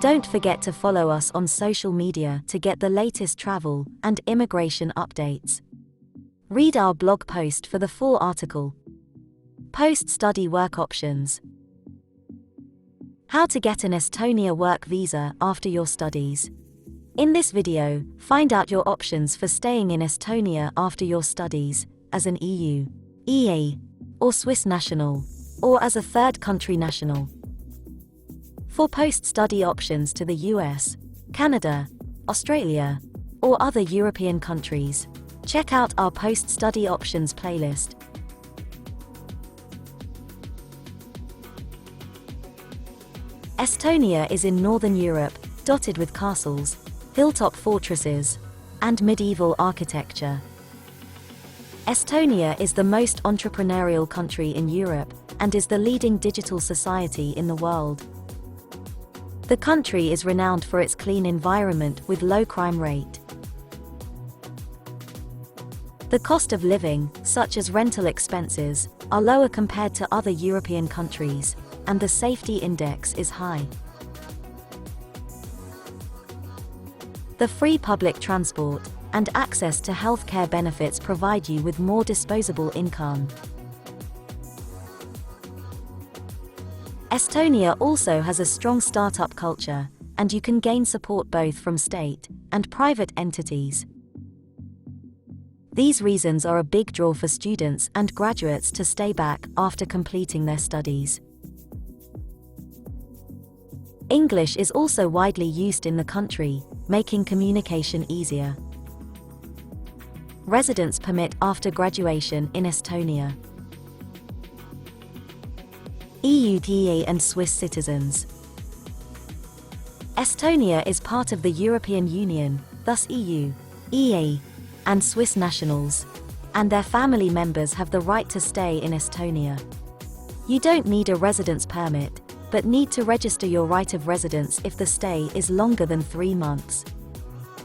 Don't forget to follow us on social media to get the latest travel and immigration updates. Read our blog post for the full article. Post-study work options. How to get an Estonia work visa after your studies. In this video, find out your options for staying in Estonia after your studies, as an EU, EEA, or Swiss national, or as a third country national. For post-study options to the US, Canada, Australia, or other European countries, check out our post-study options playlist. Estonia is in Northern Europe, dotted with castles, hilltop fortresses, and medieval architecture. Estonia is the most entrepreneurial country in Europe and is the leading digital society in the world. The country is renowned for its clean environment with low crime rate. The cost of living, such as rental expenses, are lower compared to other European countries, and the safety index is high. The free public transport and access to healthcare benefits provide you with more disposable income. Estonia also has a strong startup culture, and you can gain support both from state and private entities. These reasons are a big draw for students and graduates to stay back after completing their studies. English is also widely used in the country, making communication easier. Residence permit after graduation in Estonia. EEA and Swiss citizens. Estonia is part of the European Union, thus EU, EEA, and Swiss nationals, and their family members have the right to stay in Estonia. You don't need a residence permit, but need to register your right of residence if the stay is longer than 3 months.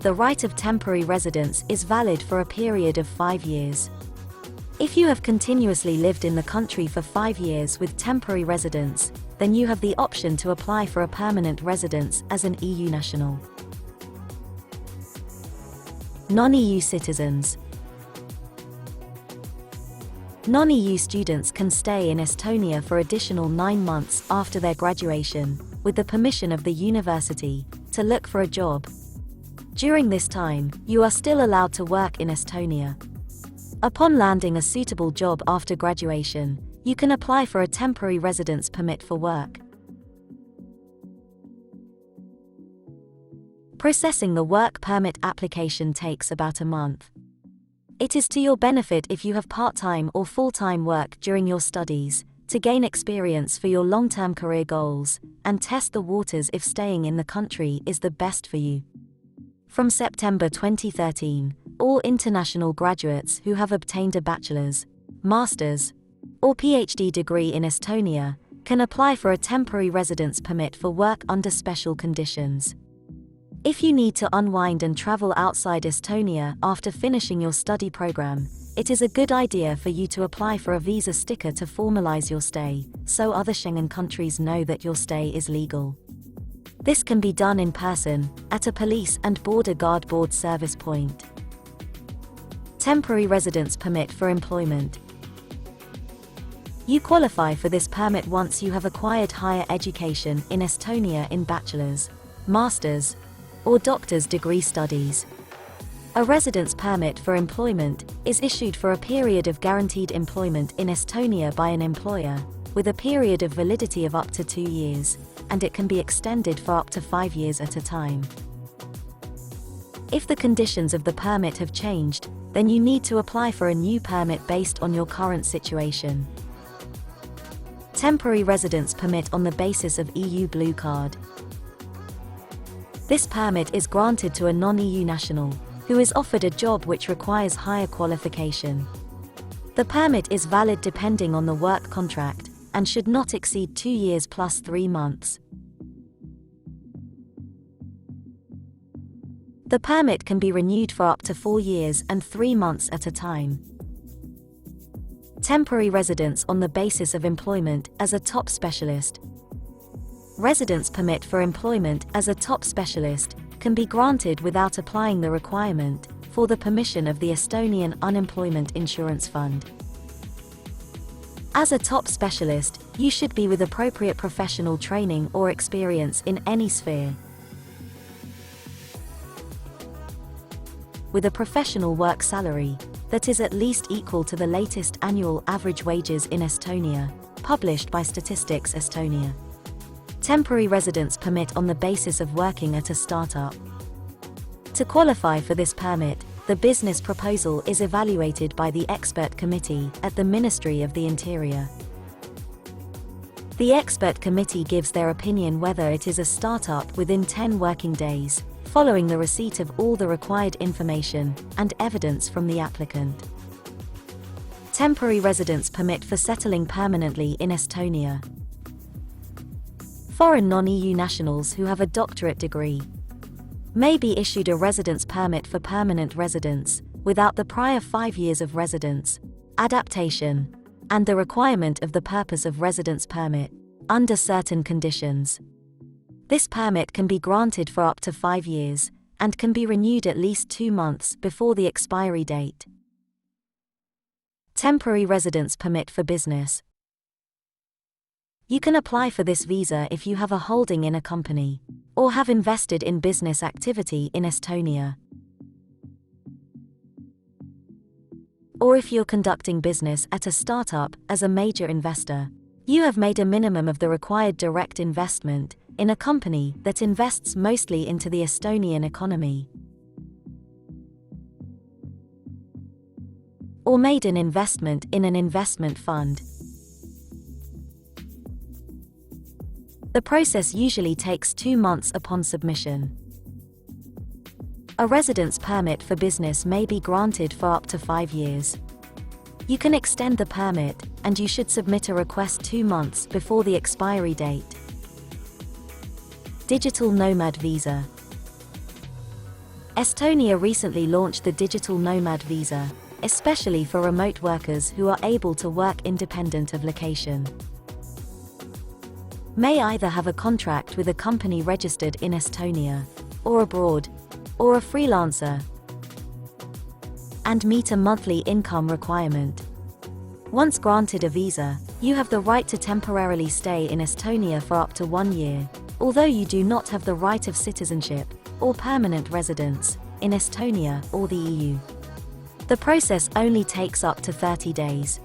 The right of temporary residence is valid for a period of 5 years. If you have continuously lived in the country for 5 years with temporary residence, then you have the option to apply for a permanent residence as an EU national. Non-EU citizens. Non-EU students can stay in Estonia for additional 9 months after their graduation, with the permission of the university, to look for a job. During this time, you are still allowed to work in Estonia. Upon landing a suitable job after graduation, you can apply for a temporary residence permit for work. Processing the work permit application takes about a month. It is to your benefit if you have part-time or full-time work during your studies, to gain experience for your long-term career goals, and test the waters if staying in the country is the best for you. From September 2013, all international graduates who have obtained a bachelor's, master's, or PhD degree in Estonia can apply for a temporary residence permit for work under special conditions. If you need to unwind and travel outside Estonia after finishing your study program, it is a good idea for you to apply for a visa sticker to formalize your stay, so other Schengen countries know that your stay is legal. This can be done in person, at a police and border guard board service point. Temporary residence permit for employment. You qualify for this permit once you have acquired higher education in Estonia in bachelor's, master's, or doctor's degree studies. A residence permit for employment is issued for a period of guaranteed employment in Estonia by an employer, with a period of validity of up to 2 years, and it can be extended for up to 5 years at a time. If the conditions of the permit have changed, then you need to apply for a new permit based on your current situation. Temporary residence permit on the basis of EU Blue Card. This permit is granted to a non-EU national, who is offered a job which requires higher qualification. The permit is valid depending on the work contract, and should not exceed 2 years plus 3 months. The permit can be renewed for up to 4 years and 3 months at a time. Temporary residence on the basis of employment as a top specialist. Residence permit for employment as a top specialist can be granted without applying the requirement for the permission of the Estonian Unemployment Insurance Fund. As a top specialist, you should be with appropriate professional training or experience in any sphere. With a professional work salary that is at least equal to the latest annual average wages in Estonia, published by Statistics Estonia. Temporary residence permit on the basis of working at a startup. To qualify for this permit, the business proposal is evaluated by the expert committee at the Ministry of the Interior. The expert committee gives their opinion whether it is a startup within 10 working days, following the receipt of all the required information and evidence from the applicant. Temporary residence permit for settling permanently in Estonia. Foreign non-EU nationals who have a doctorate degree may be issued a residence permit for permanent residence, without the prior 5 years of residence, adaptation, and the requirement of the purpose of residence permit, under certain conditions. This permit can be granted for up to 5 years, and can be renewed at least 2 months before the expiry date. Temporary residence permit for business. You can apply for this visa if you have a holding in a company, or have invested in business activity in Estonia. Or if you're conducting business at a startup as a major investor, you have made a minimum of the required direct investment in a company that invests mostly into the Estonian economy. Or made an investment in an investment fund. The process usually takes 2 months upon submission. A residence permit for business may be granted for up to 5 years. You can extend the permit, and you should submit a request 2 months before the expiry date. Digital Nomad Visa. Estonia recently launched the Digital Nomad Visa, especially for remote workers who are able to work independent of location. May either have a contract with a company registered in Estonia, or abroad, or a freelancer, and meet a monthly income requirement. Once granted a visa, you have the right to temporarily stay in Estonia for up to 1 year, although you do not have the right of citizenship, or permanent residence, in Estonia or the EU. The process only takes up to 30 days.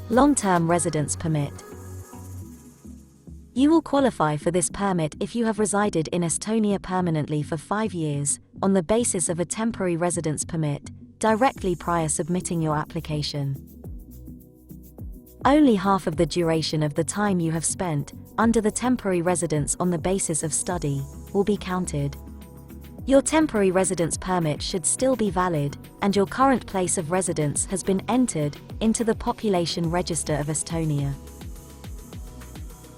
Long-term residence permit. You will qualify for this permit if you have resided in Estonia permanently for 5 years, on the basis of a temporary residence permit, directly prior submitting your application. Only half of the duration of the time you have spent under the temporary residence on the basis of study will be counted. Your temporary residence permit should still be valid, and your current place of residence has been entered into the population register of Estonia.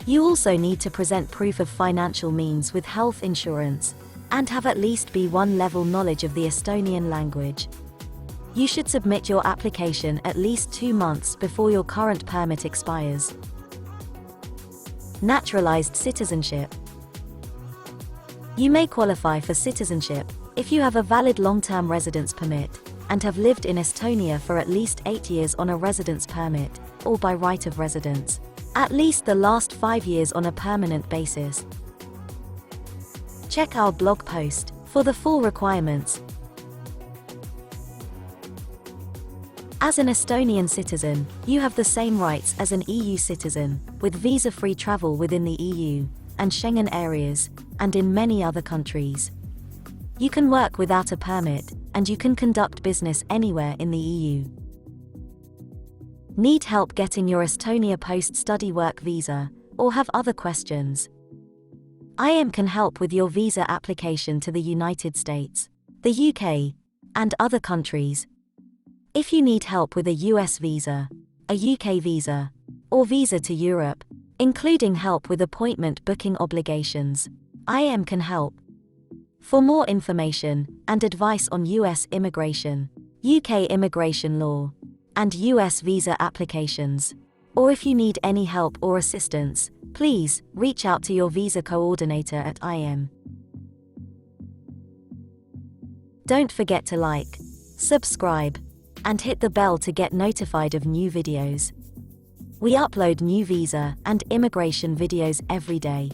You also need to present proof of financial means with health insurance, and have at least B1 level knowledge of the Estonian language. You should submit your application at least 2 months before your current permit expires. Naturalised Citizenship. You may qualify for citizenship if you have a valid long-term residence permit and have lived in Estonia for at least 8 years on a residence permit, or by right of residence, at least the last 5 years on a permanent basis. Check our blog post for the full requirements. As an Estonian citizen, you have the same rights as an EU citizen, with visa-free travel within the EU and Schengen areas, and in many other countries. You can work without a permit, and you can conduct business anywhere in the EU. Need help getting your Estonia post-study work visa, or have other questions? IAM can help with your visa application to the United States, the UK, and other countries. If you need help with a US visa, a UK visa, or visa to Europe, including help with appointment booking obligations, IAM can help. For more information and advice on US immigration, UK immigration law, and US visa applications, Or if you need any help or assistance, please reach out to your visa coordinator at IM. Don't forget to like, subscribe, and hit the bell to get notified of new videos. We upload new visa and immigration videos every day.